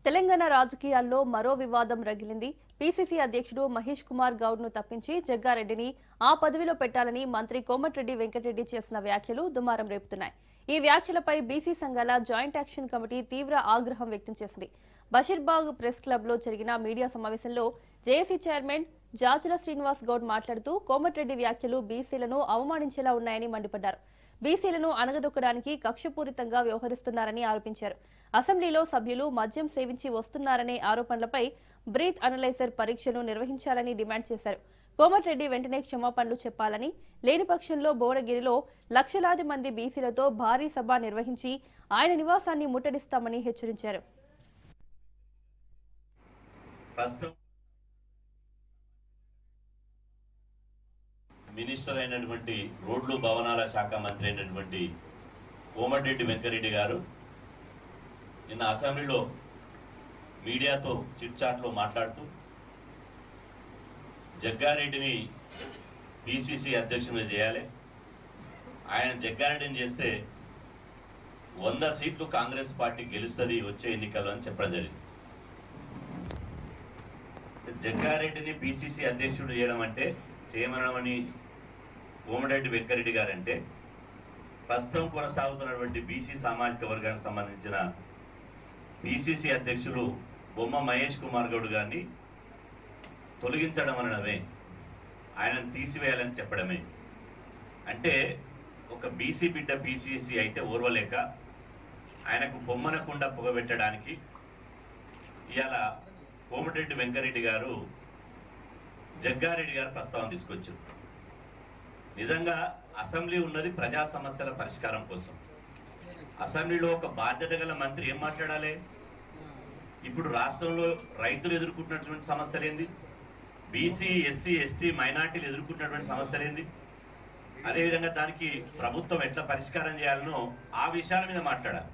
తెలంగాణ రాజకీయాల్లో మరో వివాదం రగిలింది. పీసీసీ అధ్యక్షుడు మహేష్ కుమార్ గౌడ్ ను తప్పించి జగ్గారెడ్డిని ఆ పదవిలో పెట్టాలని మంత్రి కోమటిరెడ్డి వెంకటరెడ్డి చేసిన వ్యాఖ్యలు దుమారం రేపుతున్నాయి. ఈ వ్యాఖ్యలపై బీసీ సంఘాల జాయింట్ యాక్షన్ కమిటీ తీవ్ర ఆగ్రహం వ్యక్తం చేసింది. బషీర్బాగ్ ప్రెస్ క్లబ్ లో జరిగిన మీడియా సమావేశంలో జేఏసీ చైర్మన్ జాజుల శ్రీనివాస్ గౌడ్ మాట్లాడుతూ కోమటిరెడ్డి వ్యాఖ్యలు బీసీలను అవమానించేలా ఉన్నాయని మండిపడ్డారు. బీసీలను అణగదొక్కడానికి కక్షపూరితంగా వ్యవహరిస్తున్నారని ఆరోపించారు. అసెంబ్లీలో సభ్యులు మద్యం సేవించి వస్తున్నారనే ఆరోపణలపై బ్రీత్ అనలైజర్ పరీక్షలు నిర్వహించాలని డిమాండ్ చేశారు. కోమటిరెడ్డి వెంటనే క్షమాపణలు చెప్పాలని, లేని పక్షంలో భువనగిరిలో లక్షలాది మంది బీసీలతో భారీ సభ నిర్వహించి ఆయన నివాసాన్ని ముట్టడిస్తామని హెచ్చరించారు. మినిస్టర్ అయినటువంటి రోడ్లు భవనాల శాఖ మంత్రి అయినటువంటి కోమటిరెడ్డి వెంకరెడ్డి గారు నిన్న అసెంబ్లీలో మీడియాతో చిట్చాట్లో మాట్లాడుతూ జగ్గారెడ్డిని పిసిసి అధ్యక్షునిగా చేయాలి, ఆయన జగ్గారెడ్డిని చేస్తే 100 సీట్లు కాంగ్రెస్ పార్టీ గెలుస్తుంది వచ్చే ఎన్నికల్లో అని చెప్పడం జరిగింది. జగ్గారెడ్డిని పిసిసి అధ్యక్షుడు చేయడం అంటే చేయమనమని కోమటిరెడ్డి వెంకరెడ్డి గారంటే ప్రస్తుతం కొనసాగుతున్నటువంటి బీసీ సామాజిక వర్గానికి సంబంధించిన పిసిసి అధ్యక్షులు బొమ్మ మహేష్ కుమార్ గౌడ్ గారిని తొలగించడం అనడమే, ఆయనను తీసివేయాలని చెప్పడమే. అంటే ఒక బీసీ బిడ్డ పిసిసి అయితే ఓర్వలేక ఆయనకు బొమ్మనకుండా పొగబెట్టడానికి ఇవాళ కోమటిరెడ్డి వెంకరెడ్డి గారు జగ్గారెడ్డి గారు ప్రస్తావన తీసుకొచ్చారు. నిజంగా అసెంబ్లీ ఉన్నది ప్రజా సమస్యల పరిష్కారం కోసం. అసెంబ్లీలో ఒక బాధ్యత గల మంత్రి ఏం మాట్లాడాలి? ఇప్పుడు రాష్ట్రంలో రైతులు ఎదుర్కొంటున్నటువంటి సమస్యలు ఏంది, బీసీ ఎస్సీ ఎస్టీ మైనార్టీలు ఎదుర్కొంటున్నటువంటి సమస్యలు ఏంది, అదేవిధంగా దానికి ప్రభుత్వం ఎట్లా పరిష్కారం చేయాలనో ఆ విషయాల మీద మాట్లాడాలి.